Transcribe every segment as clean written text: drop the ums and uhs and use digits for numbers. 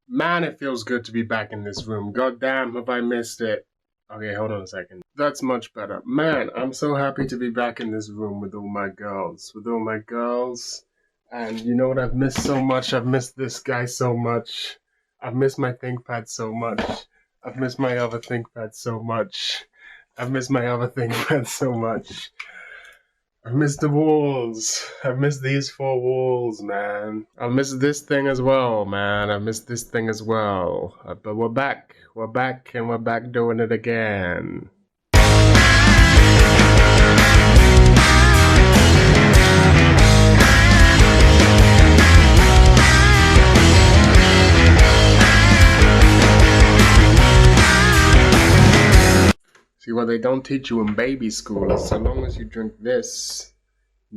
Man, it feels good to be back in this room. God damn, have I missed it. Okay, hold on a second. That's much better. Man, I'm so happy to be back in this room with all my girls. And you know what I've missed so much? I've missed this guy so much. I've missed my ThinkPad so much. I've missed my other ThinkPad so much. I've missed my other ThinkPad so much. I've missed the walls. I've missed these four walls, man. I've missed this thing as well, man. I've missed this thing as well. But we're back. We're back, and we're back doing it again. See, what they don't teach you in baby school is so long as you drink this,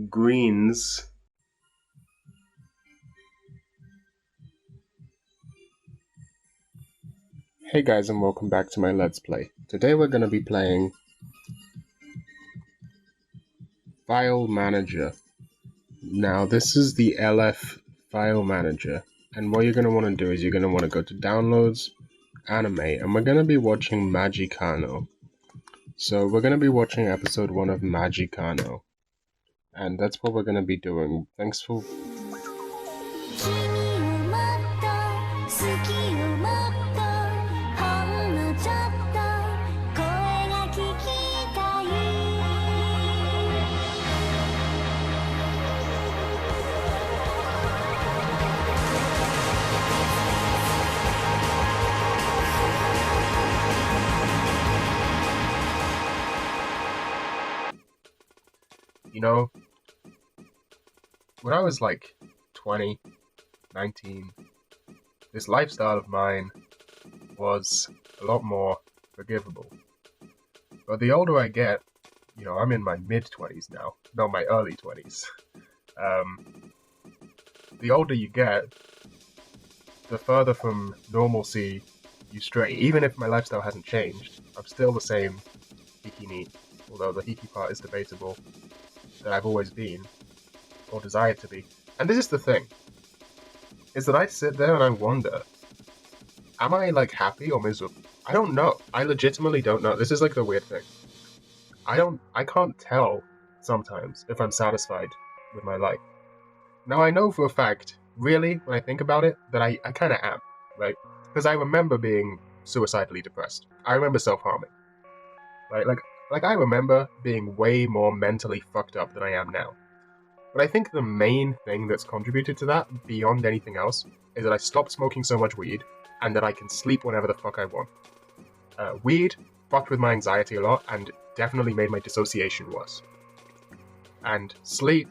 greens. Hey guys, and welcome back to my Let's Play. Today we're going to be playing File Manager. Now this is the LF File Manager, and what you're going to want to do is you're going to want to go to Downloads, Anime, and we're going to be watching Magicano. So we're going to be watching episode 1 of Magicano, and that's what we're going to be doing. Thanks for... You know, when I was like 20, 19, this lifestyle of mine was a lot more forgivable. But the older I get, you know, I'm in my mid-20s now, not my early 20s. The older you get, the further from normalcy you stray. Even if my lifestyle hasn't changed, I'm still the same hiki-neat, although the hiki part is debatable, that I've always been, or desired to be. And this is the thing, is that I sit there and I wonder, am I like happy or miserable? I don't know. I legitimately don't know. This is like the weird thing. I can't tell sometimes if I'm satisfied with my life. Now I know for a fact, really, when I think about it, that I kind of am, right? Because I remember being suicidally depressed. I remember self-harming, right? Like, I remember being way more mentally fucked up than I am now. But I think the main thing that's contributed to that, beyond anything else, is that I stopped smoking so much weed, and that I can sleep whenever the fuck I want. Weed fucked with my anxiety a lot, and definitely made my dissociation worse. And sleep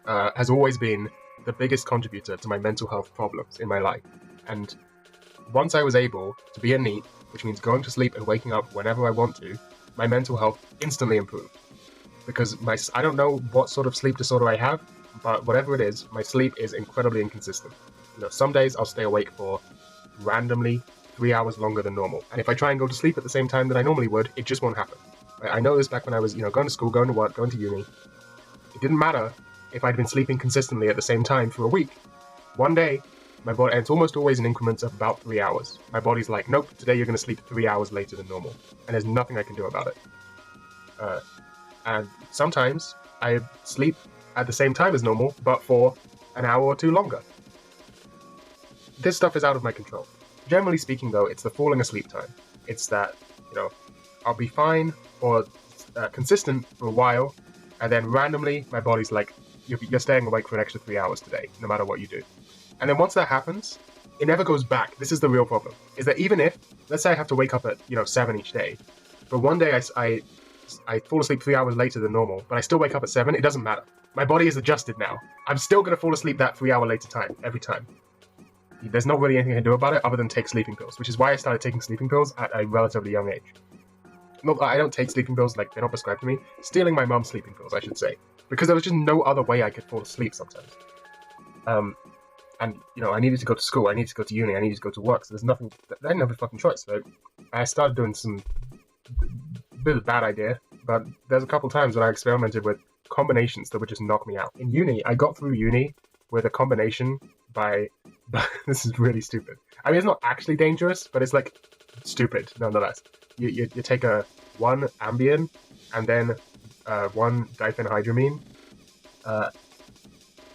has always been the biggest contributor to my mental health problems in my life. And once I was able to be a NEET, which means going to sleep and waking up whenever I want to, my mental health instantly improved. Because I don't know what sort of sleep disorder I have, but whatever it is, my sleep is incredibly inconsistent. You know, some days I'll stay awake for randomly 3 hours longer than normal. And if I try and go to sleep at the same time that I normally would, it just won't happen. I know this back when I was, going to school, going to work, going to uni. It didn't matter if I'd been sleeping consistently at the same time for a week. One day, my body, and it's almost always in increments of about 3 hours. My body's like, nope, today you're going to sleep 3 hours later than normal. And there's nothing I can do about it. And sometimes I sleep at the same time as normal, but for an hour or two longer. This stuff is out of my control. Generally speaking, though, it's the falling asleep time. It's that, I'll be fine or consistent for a while, and then randomly my body's like, you're staying awake for an extra 3 hours today, no matter what you do. And then once that happens, it never goes back. This is the real problem. Is that even if, let's say I have to wake up at, 7 each day, but one day I fall asleep 3 hours later than normal, but I still wake up at 7, it doesn't matter. My body is adjusted now. I'm still going to fall asleep that 3 hour later time, every time. There's not really anything I can do about it other than take sleeping pills, which is why I started taking sleeping pills at a relatively young age. No, I don't take sleeping pills, like, they're not prescribed to me. Stealing my mom's sleeping pills, I should say. Because there was just no other way I could fall asleep sometimes. And, you know, I needed to go to school, I needed to go to uni, I needed to go to work, so there's nothing, I didn't have a fucking choice, right? I started doing some, bit of a bad idea, but there's a couple times when I experimented with combinations that would just knock me out. In uni, I got through uni with a combination by this is really stupid. I mean, it's not actually dangerous, but it's like stupid nonetheless. You take one Ambien and then one diphenhydramine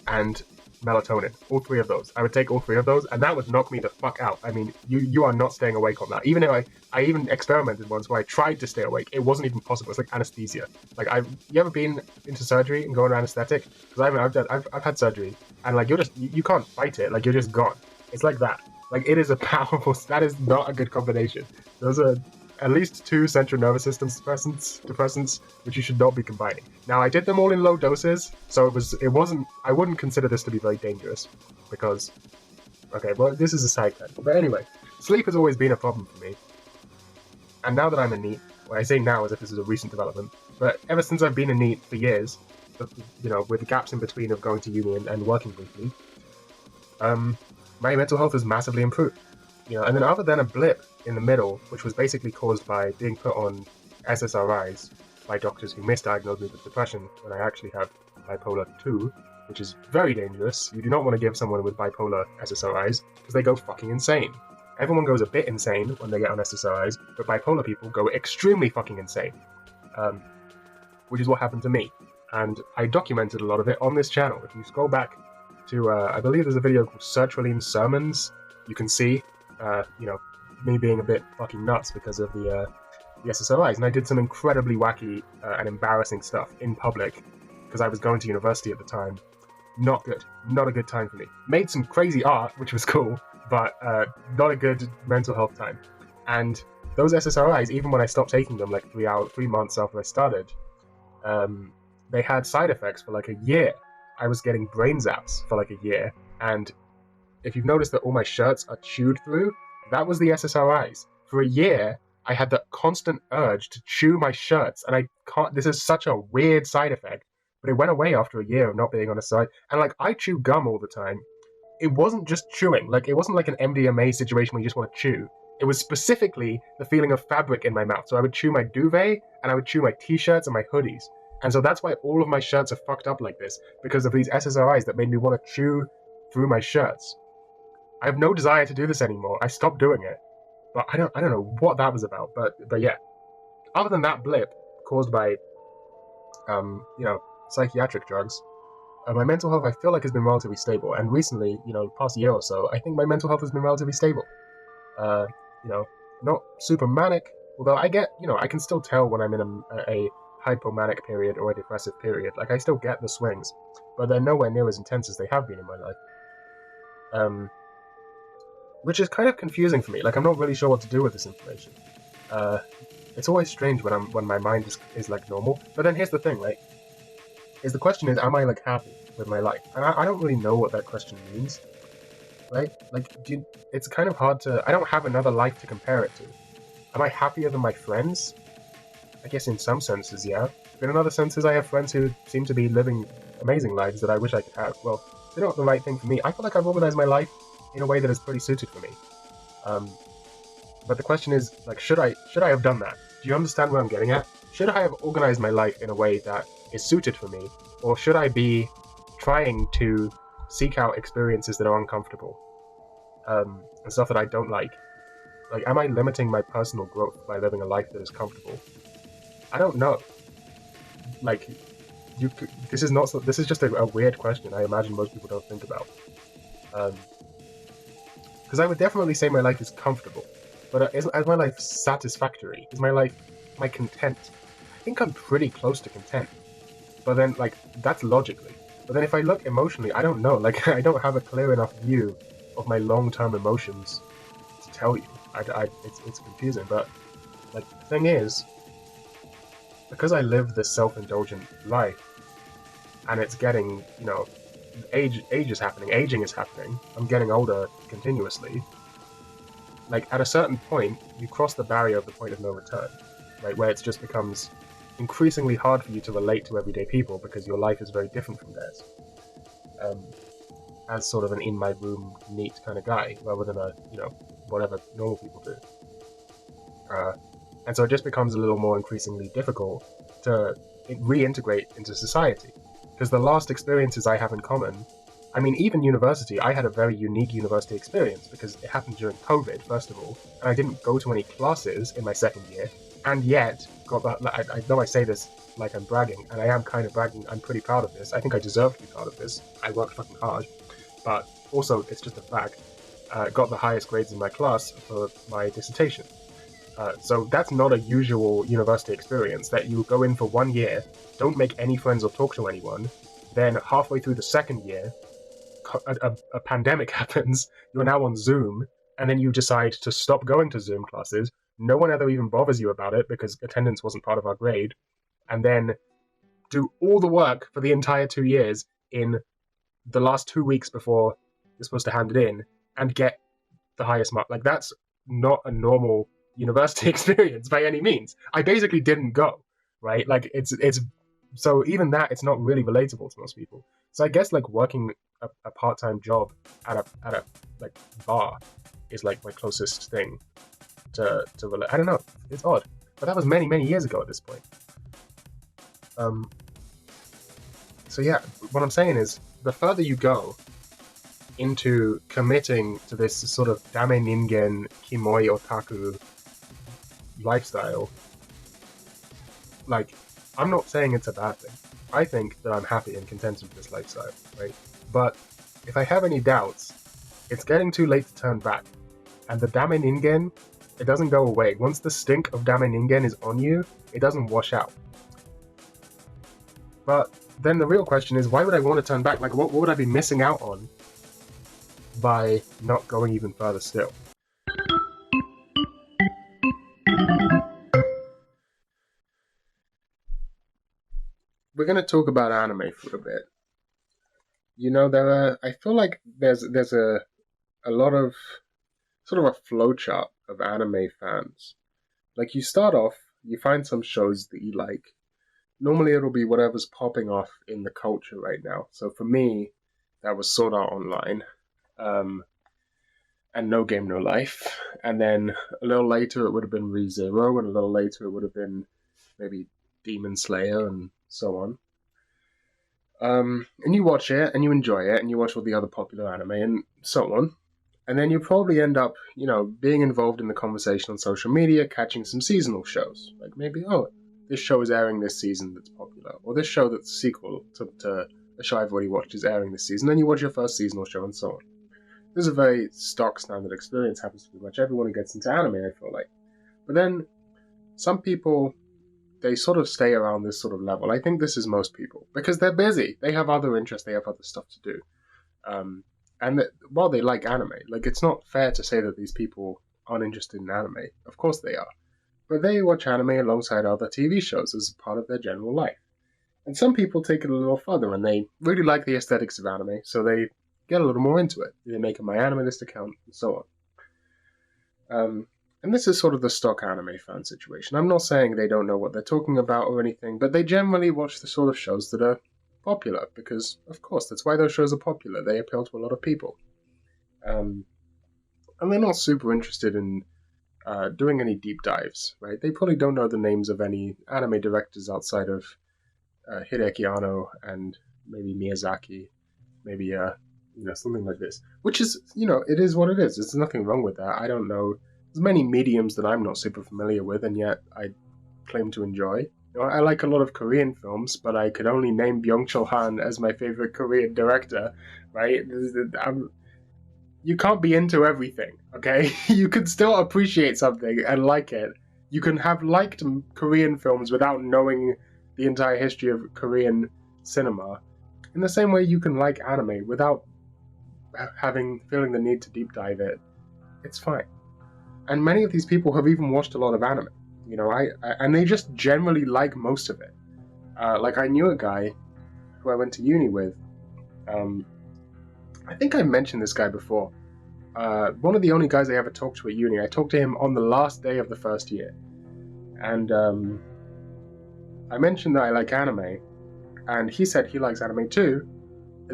and melatonin. All three of those. I would take all three of those, and that would knock me the fuck out. I mean, you are not staying awake on that. Even though I even experimented once where I tried to stay awake, it wasn't even possible. It's like anesthesia. Like you ever been into surgery and going anesthetic? Because I've had surgery, and like you can't fight it. Like you're just gone. It's like that. Like it is a powerful. That is not a good combination. Those are at least 2 central nervous system depressants, which you should not be combining. Now, I did them all in low doses, so it wasn't. I wouldn't consider this to be very dangerous, because, okay, well, this is a side thing. But anyway, sleep has always been a problem for me, and now that I'm a NEET, well, I say now as if this is a recent development, but ever since I've been a NEET for years, you know, with the gaps in between of going to uni and working briefly, my mental health has massively improved. You know, and then other than a blip in the middle, which was basically caused by being put on SSRIs by doctors who misdiagnosed me with depression when I actually have bipolar 2, which is very dangerous. You do not want to give someone with bipolar SSRIs because they go fucking insane. Everyone goes a bit insane when they get on SSRIs, but bipolar people go extremely fucking insane, which is what happened to me. And I documented a lot of it on this channel. If you scroll back to, I believe there's a video called Sertraline Sermons, you can see you know, me being a bit fucking nuts because of the SSRIs, and I did some incredibly wacky and embarrassing stuff in public because I was going to university at the time. Not good. Not a good time for me. Made some crazy art, which was cool, but not a good mental health time. And those SSRIs, even when I stopped taking them like 3 months after I started, they had side effects for like a year. I was getting brain zaps for like a year, and if you've noticed that all my shirts are chewed through, that was the SSRIs. For a year, I had that constant urge to chew my shirts, and I can't. This is such a weird side effect, but it went away after a year of not being on a side. And like, I chew gum all the time. It wasn't just chewing. Like, it wasn't like an MDMA situation where you just want to chew. It was specifically the feeling of fabric in my mouth. So I would chew my duvet, and I would chew my t-shirts and my hoodies. And so that's why all of my shirts are fucked up like this, because of these SSRIs that made me want to chew through my shirts. I have no desire to do this anymore. I stopped doing it, but I don't know what that was about. But yeah, other than that blip caused by, you know, psychiatric drugs, my mental health I feel like has been relatively stable. And recently, you know, past year or so, I think my mental health has been relatively stable. You know, not super manic, although I get, you know, I can still tell when I'm in a hypomanic period or a depressive period. Like I still get the swings, but they're nowhere near as intense as they have been in my life. Which is kind of confusing for me. Like, I'm not really sure what to do with this information. It's always strange when my mind is like normal. But then here's the thing, like, the question is, am I like happy with my life? And I don't really know what that question means, right? Like, it's kind of hard to. I don't have another life to compare it to. Am I happier than my friends? I guess in some senses, yeah. But in other senses, I have friends who seem to be living amazing lives that I wish I could have. Well, they're not the right thing for me. I feel like I've organized my life in a way that is pretty suited for me. But the question is, like, should I have done that? Do you understand where I'm getting at? Should I have organized my life in a way that is suited for me? Or should I be trying to seek out experiences that are uncomfortable? And stuff that I don't like? Like, am I limiting my personal growth by living a life that is comfortable? I don't know. Like, this is just a weird question I imagine most people don't think about. Because I would definitely say my life is comfortable, but is my life satisfactory? Is my life, am I content? I think I'm pretty close to content, but then, like, that's logically. But then if I look emotionally, I don't know. Like, I don't have a clear enough view of my long-term emotions to tell you. It's confusing, but, like, the thing is, because I live this self-indulgent life, and it's getting, you know, age is happening, aging is happening, I'm getting older continuously. Like, at a certain point, you cross the barrier of the point of no return, right, where it just becomes increasingly hard for you to relate to everyday people because your life is very different from theirs. as sort of an in my room neat kind of guy, rather than a, whatever normal people do. And so it just becomes a little more increasingly difficult to reintegrate into society. Because the last experiences I have in common, I mean, even university, I had a very unique university experience because it happened during COVID, first of all, and I didn't go to any classes in my second year, and yet got that. I know I say this like I'm bragging, and I am kind of bragging. I'm pretty proud of this. I think I deserve to be proud of this. I worked fucking hard, but also it's just a fact. Got the highest grades in my class for my dissertation. So that's not a usual university experience, that you go in for 1 year, don't make any friends or talk to anyone, then halfway through the second year, a pandemic happens, you're now on Zoom, and then you decide to stop going to Zoom classes. No one ever even bothers you about it because attendance wasn't part of our grade, and then do all the work for the entire 2 years in the last 2 weeks before you're supposed to hand it in, and get the highest mark. Like, that's not a normal university experience by any means. I basically didn't go, right? Like, it's so even that, it's not really relatable to most people. So I guess like working a part-time job at a like bar is like my closest thing to relate. I don't know, it's odd, but that was many years ago at this point. So yeah, what I'm saying is, the further you go into committing to this sort of dame ningen kimoi otaku lifestyle, like, I'm not saying it's a bad thing. I think that I'm happy and content with this lifestyle, right? But if I have any doubts, it's getting too late to turn back. And the dame ningen, it doesn't go away. Once the stink of dame ningen is on you, it doesn't wash out. But then the real question is, why would I want to turn back? Like, what would I be missing out on by not going even further still? We're going to talk about anime for a bit. I feel like there's a lot of sort of a flowchart of anime fans. Like, you start off, you find some shows that you like. Normally it'll be whatever's popping off in the culture right now. So for me, that was Sword Art Online, and No Game No Life. And then a little later it would have been ReZero, and a little later it would have been maybe Demon Slayer and so on. And you watch it, and you enjoy it, and you watch all the other popular anime, and so on. And then you probably end up, being involved in the conversation on social media, catching some seasonal shows. Like, maybe, this show is airing this season that's popular, or this show that's a sequel to a show I've already watched is airing this season. Then you watch your first seasonal show, and so on. This is a very stock standard experience, happens to pretty much everyone who gets into anime, I feel like. But then, some people, they sort of stay around this sort of level. I think this is most people, because they're busy. They have other interests, they have other stuff to do. And while they like anime, like, it's not fair to say that these people aren't interested in anime. Of course they are. But they watch anime alongside other TV shows as part of their general life. And some people take it a little further, and they really like the aesthetics of anime, so they get a little more into it. They make a My Anime List account, and so on. And this is sort of the stock anime fan situation. I'm not saying they don't know what they're talking about or anything, but they generally watch the sort of shows that are popular, because, of course, that's why those shows are popular. They appeal to a lot of people. And they're not super interested in doing any deep dives, right? They probably don't know the names of any anime directors outside of Hideaki Anno and maybe Miyazaki, maybe something like this. Which is, it is what it is. There's nothing wrong with that. I don't know. There's many mediums that I'm not super familiar with, and yet I claim to enjoy. I like a lot of Korean films, but I could only name Byung-Chul Han as my favorite Korean director, right? You can't be into everything, okay? You can still appreciate something and like it. You can have liked Korean films without knowing the entire history of Korean cinema. In the same way you can like anime without feeling the need to deep dive it. It's fine. And many of these people have even watched a lot of anime. And they just generally like most of it. Like, I knew a guy who I went to uni with. I think I mentioned this guy before. One of the only guys I ever talked to at uni. I talked to him on the last day of the first year. And I mentioned that I like anime, and he said he likes anime too.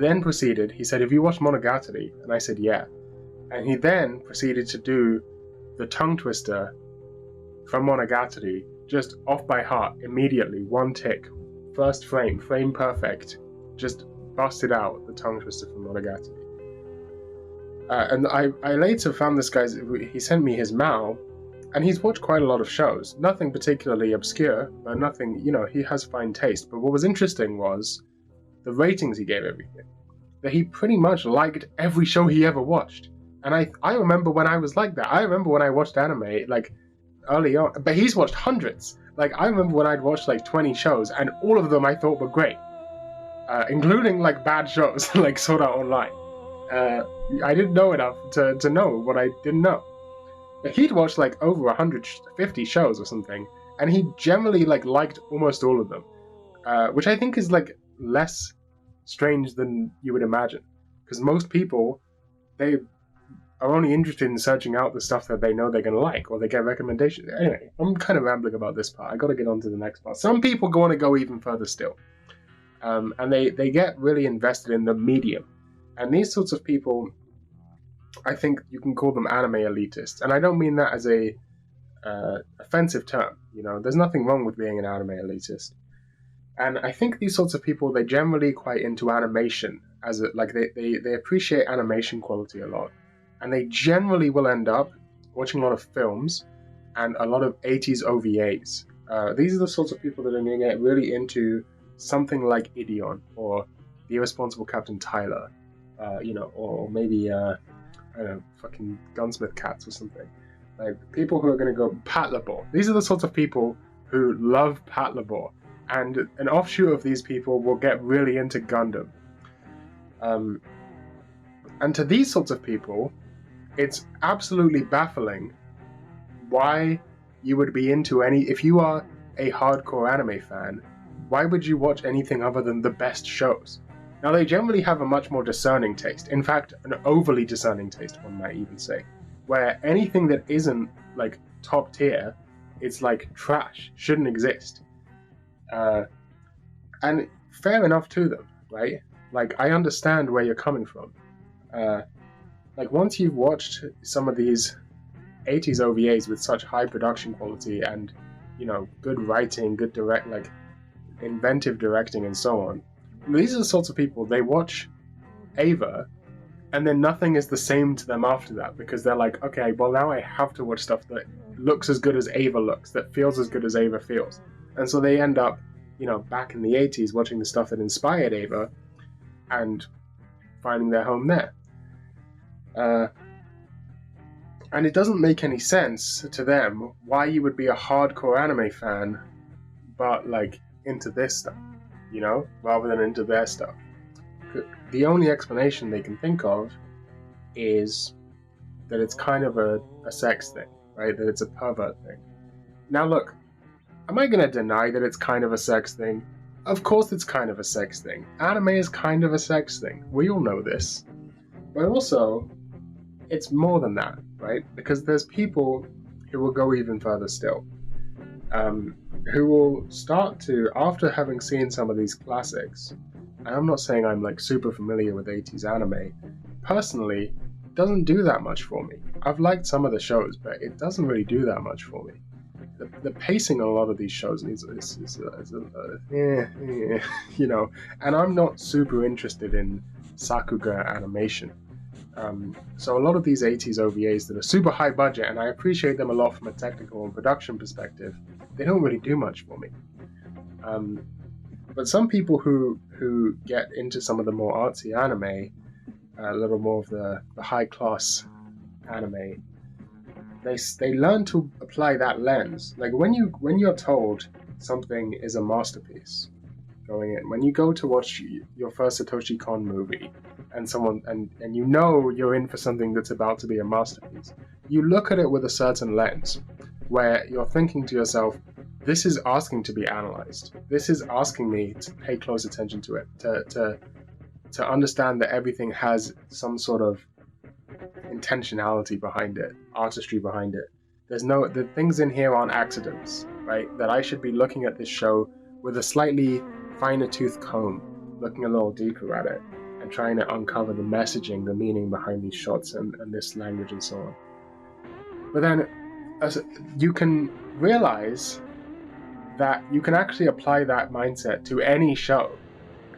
then proceeded, he said, "Have you watched Monogatari?" And I said, "Yeah." And he then proceeded to do the tongue twister from Monogatari, just off by heart, immediately, one tick, first frame perfect, just busted out the tongue twister from Monogatari. And I later found this guy's, he sent me his MAL, and he's watched quite a lot of shows. Nothing particularly obscure, but nothing, he has fine taste. But what was interesting was the ratings he gave everything. That he pretty much liked every show he ever watched. And I remember when I was like that. I remember when I watched anime, like, early on. But he's watched hundreds. Like, I remember when I'd watched, like, 20 shows, and all of them I thought were great. Including, like, bad shows, like Sword Art Online. I didn't know enough to know what I didn't know. But he'd watched, like, over 150 shows or something, and he generally, like, liked almost all of them. Which I think is, like, less strange than you would imagine. Because most people, they are only interested in searching out the stuff that they know they're going to like, or they get recommendations. Anyway, I'm kind of rambling about this part. I got to get on to the next part. Some people want to go even further still. And they get really invested in the medium. And these sorts of people, I think you can call them anime elitists. And I don't mean that as a offensive term. There's nothing wrong with being an anime elitist. And I think these sorts of people, they're generally quite into animation. They appreciate animation quality a lot. And they generally will end up watching a lot of films and a lot of 80s OVAs. These are the sorts of people that are going to get really into something like Ideon or The Irresponsible Captain Tyler, or maybe, I don't know, fucking Gunsmith Cats or something. Like, people who are going to go Patlabor. These are the sorts of people who love Patlabor. And an offshoot of these people will get really into Gundam. And to these sorts of people, it's absolutely baffling why you would be into if you are a hardcore anime fan, why would you watch anything other than the best shows? Now, they generally have a much more discerning taste. In fact, an overly discerning taste, one might even say. Where anything that isn't, like, top tier, it's like trash, shouldn't exist. And fair enough to them, right? Like, I understand where you're coming from. Like, once you've watched some of these 80s OVAs with such high production quality and, good writing, good inventive directing and so on, these are the sorts of people, they watch Ava, and then nothing is the same to them after that, because they're like, okay, well, now I have to watch stuff that looks as good as Ava looks, that feels as good as Ava feels. And so they end up, back in the 80s, watching the stuff that inspired Ava and finding their home there. And it doesn't make any sense to them why you would be a hardcore anime fan, but, like, into this stuff, rather than into their stuff. The only explanation they can think of is that it's kind of a sex thing, right? That it's a pervert thing. Now, look, am I going to deny that it's kind of a sex thing? Of course it's kind of a sex thing. Anime is kind of a sex thing. We all know this. But also, it's more than that, right? Because there's people who will go even further still. Who will start to, after having seen some of these classics, and I'm not saying I'm, like, super familiar with 80s anime, personally, it doesn't do that much for me. I've liked some of the shows, but it doesn't really do that much for me. The pacing on a lot of these shows is and I'm not super interested in Sakuga animation. So a lot of these 80s OVAs that are super high budget, and I appreciate them a lot from a technical and production perspective, they don't really do much for me. But some people who get into some of the more artsy anime, a little more of the high class anime, they learn to apply that lens. Like, when you're told something is a masterpiece going in, when you go to watch your first Satoshi Kon movie, and you're in for something that's about to be a masterpiece, you look at it with a certain lens, where you're thinking to yourself, this is asking to be analyzed. This is asking me to pay close attention to it, to understand that everything has some sort of intentionality behind it, artistry behind it. The things in here aren't accidents, right? That I should be looking at this show with a slightly finer tooth comb, looking a little deeper at it, and trying to uncover the messaging, the meaning behind these shots and this language and so on. But then as you can realize that you can actually apply that mindset to any show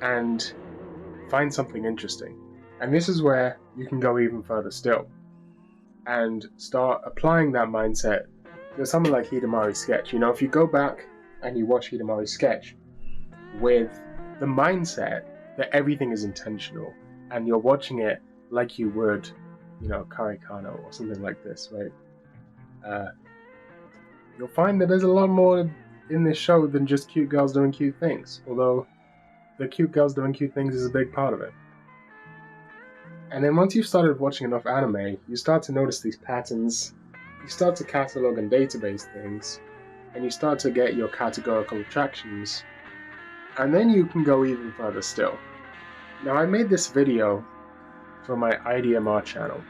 and find something interesting. And this is where you can go even further still and start applying that mindset to something like Hidamari's sketch. You know, if you go back and you watch Hidamari's sketch with the mindset that everything is intentional and you're watching it like you would, you know, Karikano or something like this, right? You'll find that there's a lot more in this show than just cute girls doing cute things, although the cute girls doing cute things is a big part of it. And then once you've started watching enough anime, you start to notice these patterns, you start to catalog and database things, and you start to get your categorical attractions, and then you can go even further still. Now, I made this video for my IDMR channel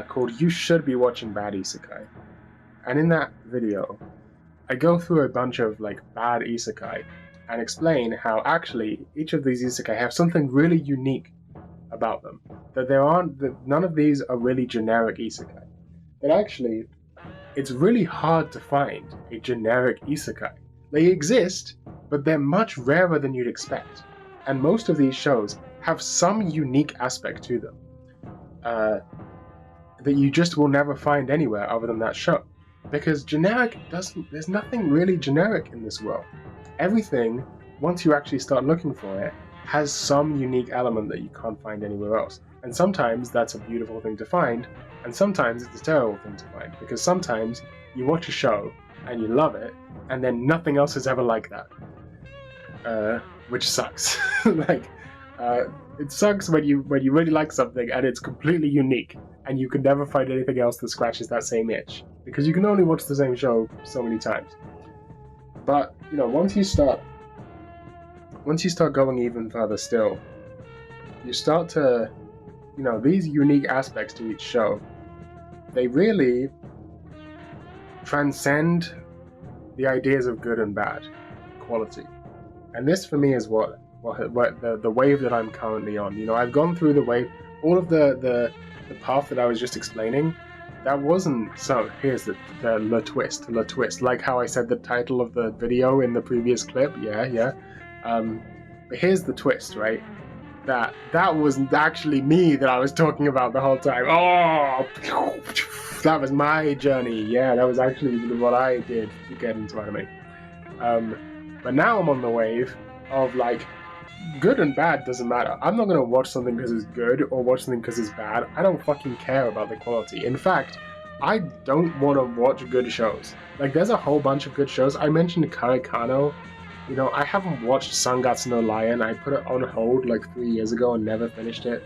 called You Should Be Watching Bad Isekai. And in that video, I go through a bunch of like bad isekai and explain how actually each of these isekai have something really unique about them. That none of these are really generic isekai. That actually, it's really hard to find a generic isekai. They exist, but they're much rarer than you'd expect. And most of these shows have some unique aspect to them that you just will never find anywhere other than that show. Because there's nothing really generic in this world. Everything, once you actually start looking for it, has some unique element that you can't find anywhere else. And sometimes that's a beautiful thing to find, and sometimes it's a terrible thing to find. Because sometimes you watch a show and you love it, and then nothing else is ever like that. Which sucks. It sucks when you really like something and it's completely unique, and you can never find anything else that scratches that same itch. Because you can only watch the same show so many times. But, you know, once you start going even further still, you start to, you know, these unique aspects to each show, they really transcend the ideas of good and bad quality. And this for me is what the wave that I'm currently on. You know, I've gone through the wave, all of the path that I was just explaining. That wasn't so. Here's the Le Twist, like how I said the title of the video in the previous clip. Yeah. But here's the twist, right? That wasn't actually me that I was talking about the whole time. Oh, that was my journey. Yeah, that was actually what I did to get into anime. But now I'm on the wave of like, good and bad doesn't matter. I'm not going to watch something because it's good or watch something because it's bad. I don't fucking care about the quality. In fact, I don't want to watch good shows. Like, there's a whole bunch of good shows. I mentioned Karikano. You know, I haven't watched Sangatsu no Lion. I put it on hold like 3 years ago and never finished it.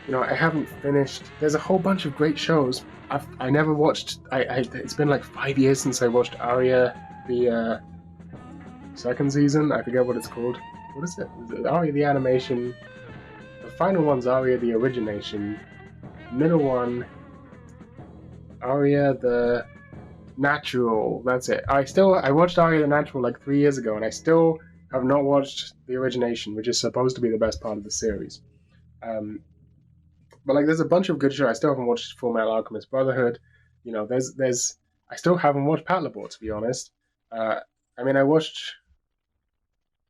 You know, I haven't finished. There's a whole bunch of great shows. I never watched. It's been like 5 years since I watched Aria, the second season. I forget what it's called. What is it? Is it Aria the animation? The final one's Aria the origination. Middle one, Aria the natural. That's it. I watched Aria the natural like 3 years ago, and I still have not watched the origination, which is supposed to be the best part of the series. But like, there's a bunch of good shows. I still haven't watched Full Metal Alchemist Brotherhood. You know, I still haven't watched Patlabor, to be honest. I mean,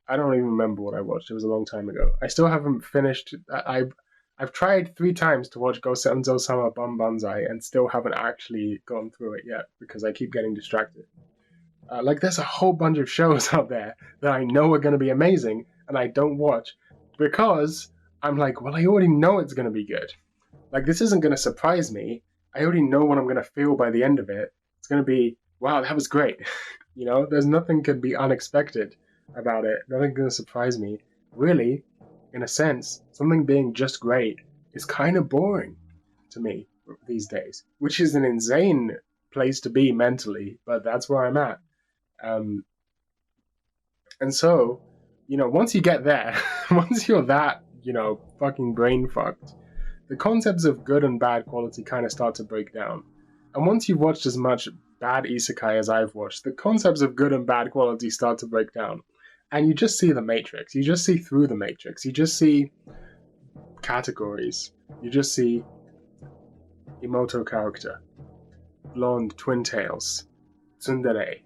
I don't even remember what I watched. It was a long time ago. I still haven't finished. I've tried 3 times to watch Gosenzo Sama Bum Banzai and still haven't actually gone through it yet because I keep getting distracted. Like, there's a whole bunch of shows out there that I know are going to be amazing and I don't watch because I'm like, well, I already know it's going to be good. Like, this isn't going to surprise me. I already know what I'm going to feel by the end of it. It's going to be, wow, that was great. You know, there's nothing could be unexpected about it. Nothing going to surprise me. Really, in a sense, something being just great is kind of boring to me these days, which is an insane place to be mentally, but that's where I'm at. And so, you know, once you get there, once you're that, you know, fucking brain fucked, the concepts of good and bad quality kind of start to break down. And once you've watched as much bad isekai as I've watched, the concepts of good and bad quality start to break down. And you just see the matrix. You just see through the matrix. You just see categories. You just see Emoto character, blonde twin tails, tsundere,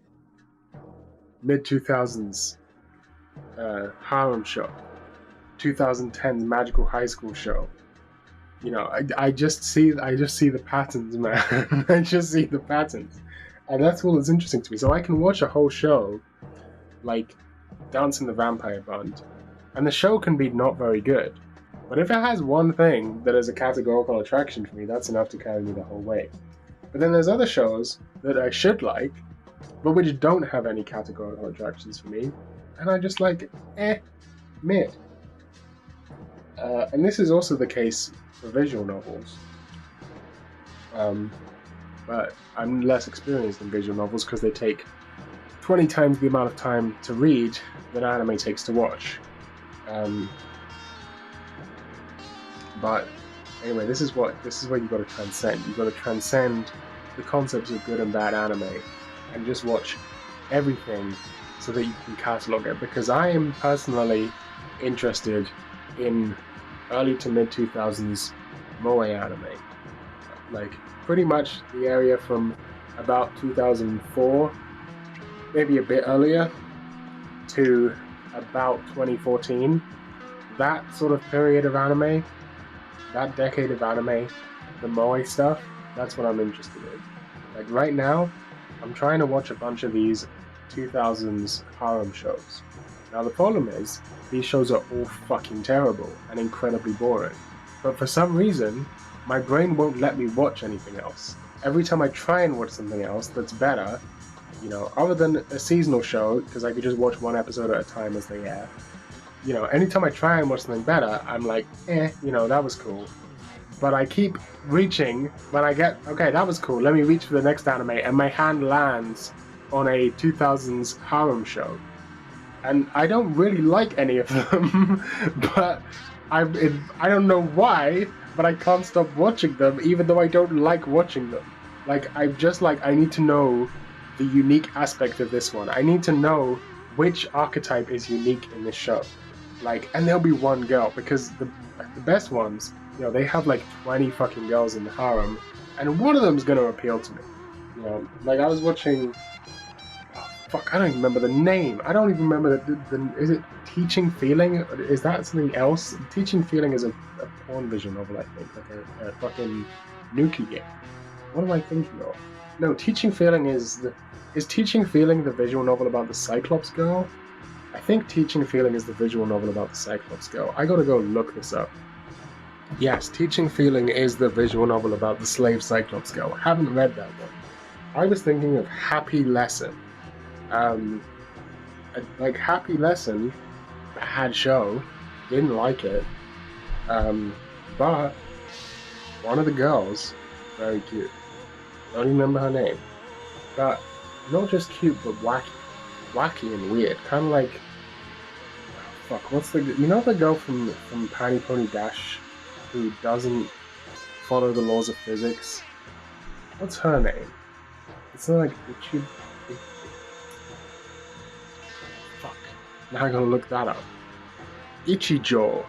mid-2000s harem show, 2010s magical high school show. You know, I just see the patterns, man. I just see the patterns, and that's all that's interesting to me. So I can watch a whole show, like Dancing the Vampire Band, and the show can be not very good. But if it has one thing that is a categorical attraction for me, that's enough to carry me the whole way. But then there's other shows that I should like, but which don't have any categorical attractions for me, and I just like, mid. And this is also the case for visual novels. But I'm less experienced in visual novels because they take 20 times the amount of time to read that anime takes to watch. But anyway, this is what you got to transcend. You got to transcend the concepts of good and bad anime, and just watch everything so that you can catalog it. Because I am personally interested in early to mid 2000s moe anime, like pretty much the area from about 2004, maybe a bit earlier, to about 2014. That sort of period of anime, that decade of anime, the moe stuff, that's what I'm interested in. Like right now, I'm trying to watch a bunch of these 2000s harem shows. Now the problem is, these shows are all fucking terrible and incredibly boring. But for some reason, my brain won't let me watch anything else. Every time I try and watch something else that's better, you know, other than a seasonal show, because I could just watch one episode at a time as they air, you know, anytime I try and watch something better, I'm like, you know, that was cool. But I keep reaching when I get, okay, that was cool, let me reach for the next anime, and my hand lands on a 2000s harem show. And I don't really like any of them, but I don't know why, but I can't stop watching them, even though I don't like watching them. Like, I'm just like, I need to know the unique aspect of this one. I need to know which archetype is unique in this show. Like, and there'll be one girl, because the best ones, you know, they have like 20 fucking girls in the harem, and one of them's gonna appeal to me. You know, like I was watching, fuck, I don't even remember the name. I don't even remember the is it Teaching Feeling? Is that something else? Teaching Feeling is a porn visual novel, I think, like a fucking Nuki game. What am I thinking of? No, Teaching Feeling is Teaching Feeling the visual novel about the Cyclops girl? I think Teaching Feeling is the visual novel about the Cyclops girl. I gotta go look this up. Yes, Teaching Feeling is the visual novel about the slave Cyclops girl. I haven't read that one. I was thinking of Happy Lesson. Like Happy Lesson, bad show, didn't like it. But one of the girls, very cute. Don't even remember her name. But not just cute, but wacky and weird. Kind of like, fuck, what's the, you know the girl from Panty Pony Dash who doesn't follow the laws of physics? What's her name? It's not like fuck. Now I'm gonna look that up. Ichijo.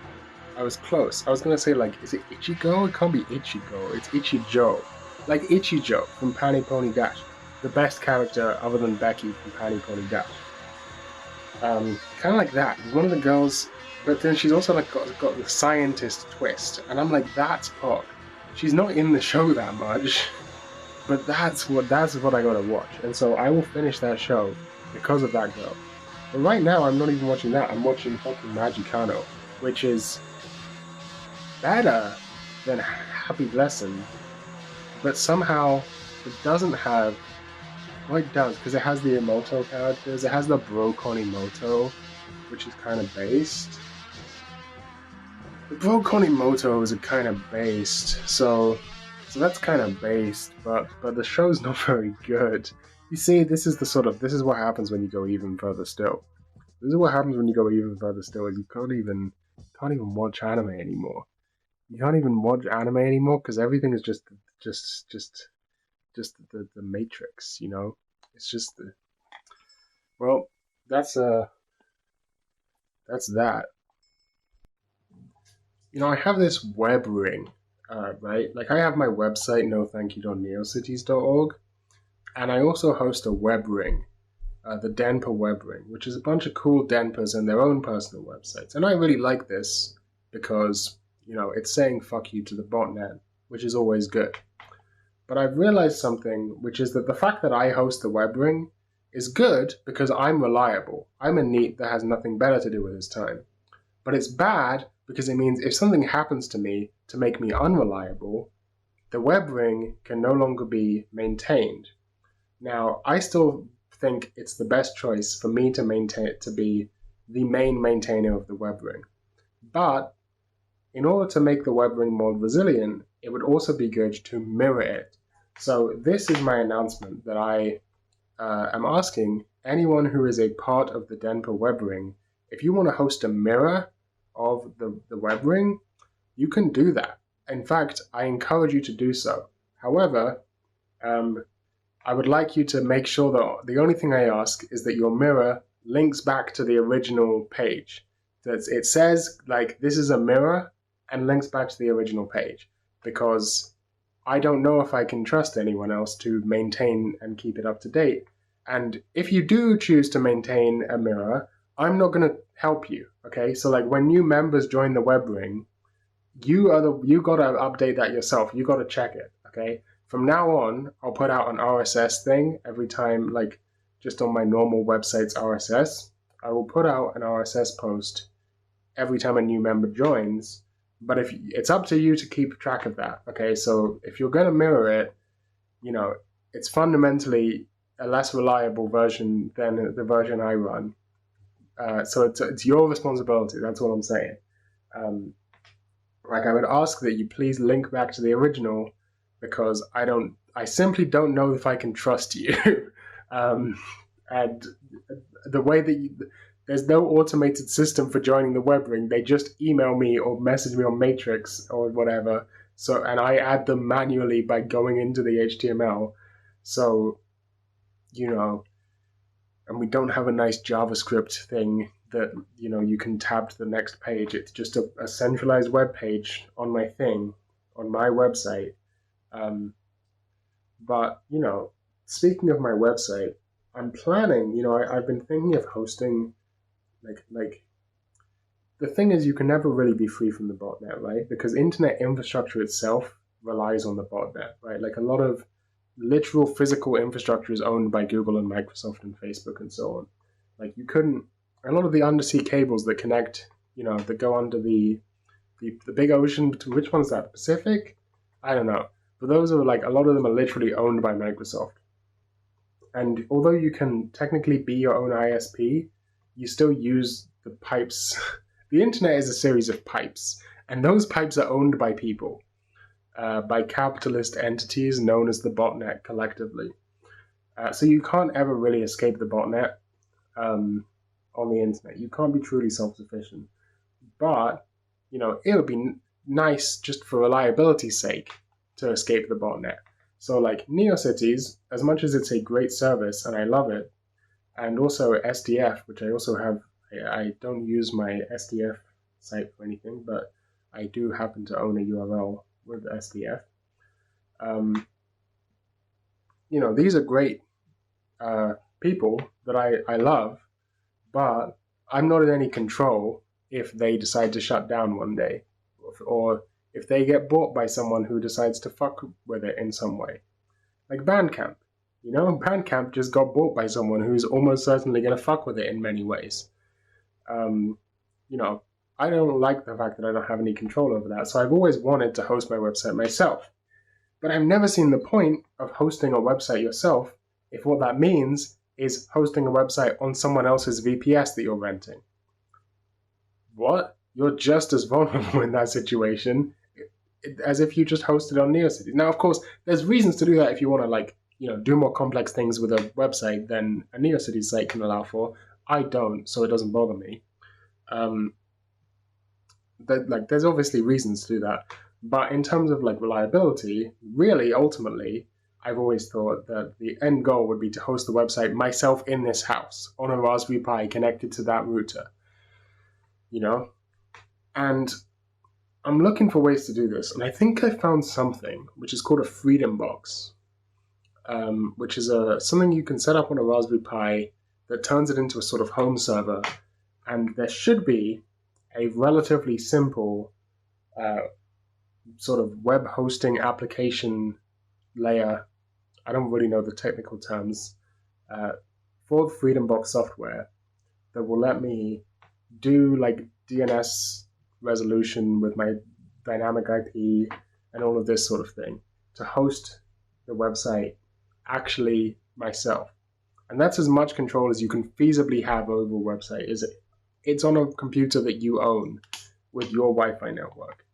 I was close. I was gonna say, like, is it Ichigo? It can't be Ichigo. It's Ichijo. Like Ichijo from Panty Pony Dash. The best character other than Becky from Panty Pony Dash. Kind of like that. One of the girls, but then she's also like got the scientist twist, and I'm like, that's Puck. She's not in the show that much, but that's what I gotta watch, and so I will finish that show because of that girl. But right now, I'm not even watching that. I'm watching fucking Magicano, which is better than Happy Lesson, but somehow it doesn't have. Well, it does, because it has the Emoto characters. It has the Brocon Emoto, which is kind of based. The Brocon Emoto is kind of based, so that's kind of based, but the show's not very good. You see, this is what happens when you go even further still. This is what happens when you go even further still, is you can't even watch anime anymore. You can't even watch anime anymore because everything is just the Matrix, you know? It's just the... Well, that's that. I have this web ring, right? Like I have my website, nothankyou.neocities.org, and I also host a web ring, the Denpa web ring, which is a bunch of cool Denpas and their own personal websites. And I really like this because, it's saying fuck you to the botnet, which is always good. But I've realized something, which is that the fact that I host the web ring is good because I'm reliable. I'm a NEET that has nothing better to do with his time. But it's bad because it means if something happens to me to make me unreliable, the web ring can no longer be maintained. Now, I still think it's the best choice for me to be the main maintainer of the web ring. But in order to make the web ring more resilient, it would also be good to mirror it. So this is my announcement that I am asking anyone who is a part of the Denpa web ring, if you want to host a mirror of the web ring, you can do that. In fact, I encourage you to do so. However, I would like you to make sure that the only thing I ask is that your mirror links back to the original page. That it says, like, this is a mirror and links back to the original page, because I don't know if I can trust anyone else to maintain and keep it up to date. And if you do choose to maintain a mirror, I'm not going to help you, okay? So like when new members join the web ring, you got to update that yourself. You got to check it, okay? From now on, I'll put out an RSS thing every time, like just on my normal website's RSS. I will put out an RSS post every time a new member joins. But if it's up to you to keep track of that, okay? So if you're going to mirror it, it's fundamentally a less reliable version than the version I run. So it's your responsibility. That's what I'm saying. I would ask that you please link back to the original, because I simply don't know if I can trust you. And the way that there's no automated system for joining the web ring. They just email me or message me on Matrix or whatever. And I add them manually by going into the HTML. So, and we don't have a nice JavaScript thing that, you can tab to the next page. It's just a centralized web page on my thing, on my website. But, speaking of my website, I'm planning, I've been thinking of hosting, like, the thing is you can never really be free from the botnet, right? Because internet infrastructure itself relies on the botnet, right? Like a lot of literal physical infrastructure is owned by Google and Microsoft and Facebook and so on. Like a lot of the undersea cables that connect, that go under the big ocean, which one's that, Pacific? I don't know. But those are a lot of them are literally owned by Microsoft. And although you can technically be your own ISP, you still use the pipes. The internet is a series of pipes, and those pipes are owned by people, by capitalist entities known as the botnet collectively. So you can't ever really escape the botnet on the internet. You can't be truly self-sufficient. But, it would be nice just for reliability's sake to escape the botnet. So like NeoCities, as much as it's a great service and I love it, and also SDF, which I also have, I don't use my SDF site for anything, but I do happen to own a URL with SDF. These are great people that I love, but I'm not in any control if they decide to shut down one day, or if they get bought by someone who decides to fuck with it in some way. Like Bandcamp. Bandcamp just got bought by someone who's almost certainly going to fuck with it in many ways. I don't like the fact that I don't have any control over that, so I've always wanted to host my website myself. But I've never seen the point of hosting a website yourself if what that means is hosting a website on someone else's VPS that you're renting. What? You're just as vulnerable in that situation as if you just hosted on NeoCities. Now, of course, there's reasons to do that if you want to, do more complex things with a website than a NeoCities site can allow for. I don't, so it doesn't bother me. There's obviously reasons to do that. But in terms of reliability, really, ultimately, I've always thought that the end goal would be to host the website myself in this house on a Raspberry Pi connected to that router. And I'm looking for ways to do this, and I think I found something which is called a Freedom Box, which is something you can set up on a Raspberry Pi that turns it into a sort of home server, and there should be a relatively simple sort of web hosting application layer. I don't really know the technical terms for the Freedom Box software that will let me do like DNS resolution with my dynamic IP and all of this sort of thing to host the website actually myself. And that's as much control as you can feasibly have over a website. It's on a computer that you own with your Wi-Fi network.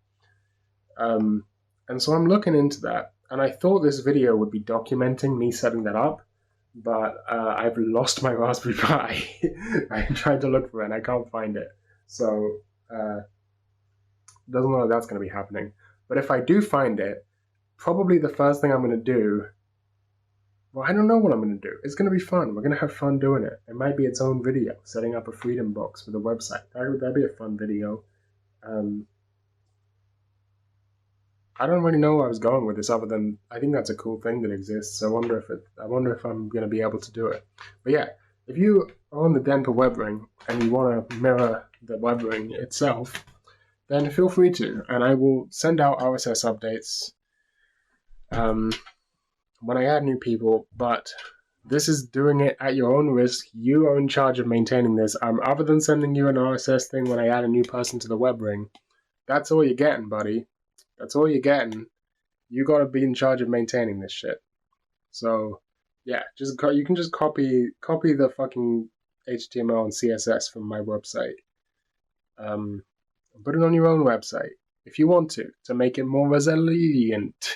And so I'm looking into that, and I thought this video would be documenting me setting that up, but I've lost my Raspberry Pi. I tried to look for it and I can't find it. So doesn't look like that's going to be happening. But if I do find it, probably the first thing I'm going to do, well, I don't know what I'm going to do. It's going to be fun. We're going to have fun doing it. It might be its own video, setting up a Freedom Box with a website. That'd be a fun video. I don't really know where I was going with this, other than I think that's a cool thing that exists. I wonder if I'm going to be able to do it. But yeah, if you are on the Denpa WebRing and you want to mirror the WebRing itself, then feel free to, and I will send out RSS updates when I add new people. But this is doing it at your own risk. You are in charge of maintaining this. Other than sending you an RSS thing when I add a new person to the WebRing, that's all you're getting, buddy. That's all you're getting. You gotta be in charge of maintaining this shit. So, yeah, you can just copy the fucking HTML and CSS from my website. Put it on your own website if you want to make it more resilient.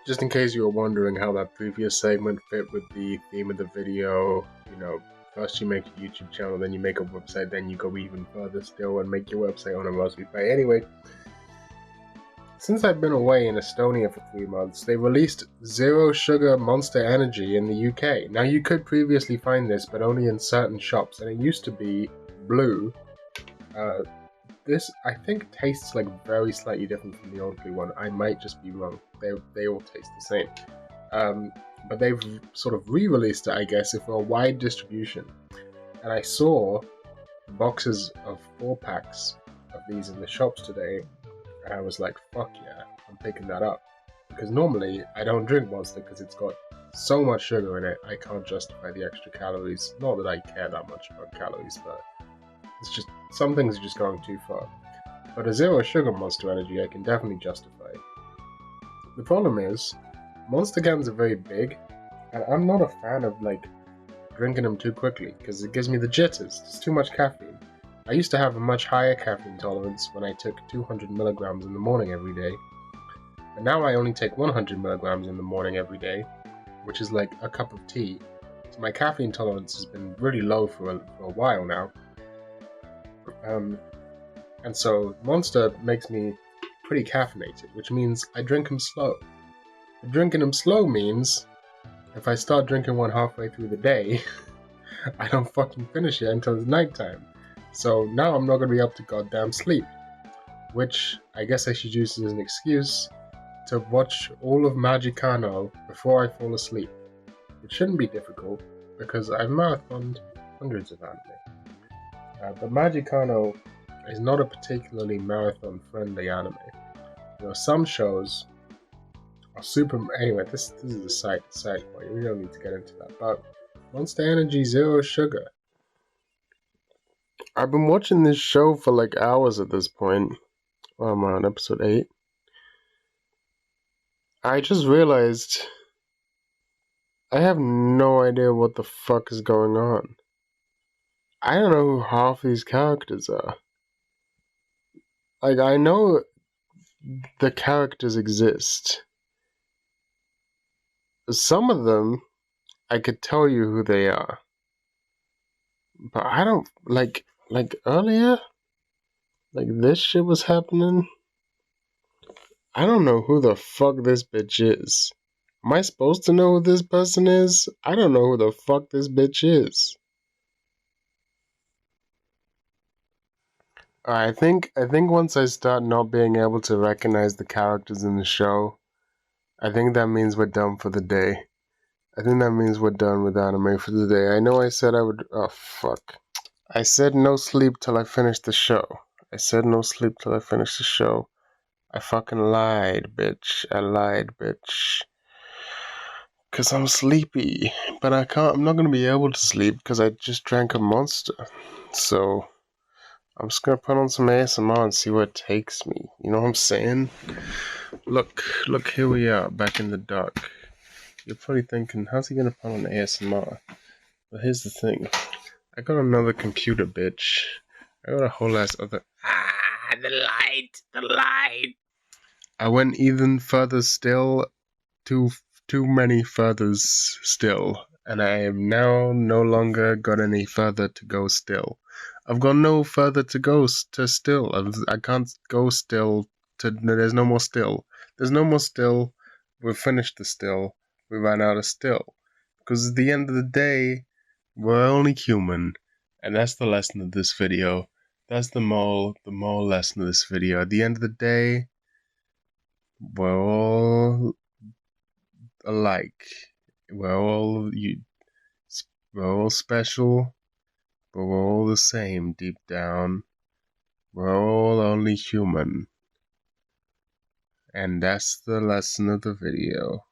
Just in case you were wondering how that previous segment fit with the theme of the video, first you make a YouTube channel, then you make a website, then you go even further still and make your website on a Raspberry Pi. Anyway, since I've been away in Estonia for 3 months, they released Zero Sugar Monster Energy in the UK. Now, you could previously find this, but only in certain shops, and it used to be blue. This, I think, tastes like very slightly different from the old blue one. I might just be wrong. They all taste the same. But they've sort of re-released it, I guess, for a wide distribution. And I saw boxes of 4 packs of these in the shops today, and I was like, fuck yeah, I'm picking that up. Because normally, I don't drink Monster because it's got so much sugar in it, I can't justify the extra calories. Not that I care that much about calories, but it's just, some things are just going too far. But a Zero Sugar Monster Energy, I can definitely justify. The problem is, Monster cans are very big, and I'm not a fan of drinking them too quickly because it gives me the jitters. It's too much caffeine. I used to have a much higher caffeine tolerance when I took 200 milligrams in the morning every day, and now I only take 100 milligrams in the morning every day, which is like a cup of tea. So my caffeine tolerance has been really low for a while now, and so Monster makes me pretty caffeinated, which means I drink them slow. Drinking them slow means if I start drinking one halfway through the day, I don't fucking finish it until it's nighttime. So now I'm not going to be able to goddamn sleep, which I guess I should use as an excuse to watch all of Magicano before I fall asleep. It shouldn't be difficult because I've marathoned hundreds of anime. But Magicano is not a particularly marathon-friendly anime. Some shows are super. Anyway, this is a side point. We don't need to get into that. But Monster Energy Zero Sugar. I've been watching this show for hours at this point. I'm on episode 8. I just realized I have no idea what the fuck is going on. I don't know who half these characters are. I know the characters exist. Some of them, I could tell you who they are. But I don't, earlier? This shit was happening? I don't know who the fuck this bitch is. Am I supposed to know who this person is? I don't know who the fuck this bitch is. I think once I start not being able to recognize the characters in the show, I think that means we're done for the day. I think that means we're done with anime for the day. I know I said I would. Oh, fuck. I said no sleep till I finish the show. I said no sleep till I finish the show. I fucking lied, bitch. I lied, bitch. Because I'm sleepy. But I can't. I'm not going to be able to sleep because I just drank a monster. So I'm just going to put on some ASMR and see where it takes me. You know what I'm saying? Look, here we are, back in the dark. You're probably thinking, how's he going to put on ASMR? But here's the thing. I got another computer, bitch. I got a whole ass other. The light. I went even further still, too many furthers still, and I am now no longer got any further to go still. I've got no further to go to still. I can't go still to. There's no more still. There's no more still. We've finished the still. We ran out of still. Because at the end of the day, we're only human. And that's the lesson of this video. That's the moral lesson of this video. At the end of the day, we're all alike. We're all special, but we're all the same deep down. We're all only human. And that's the lesson of the video.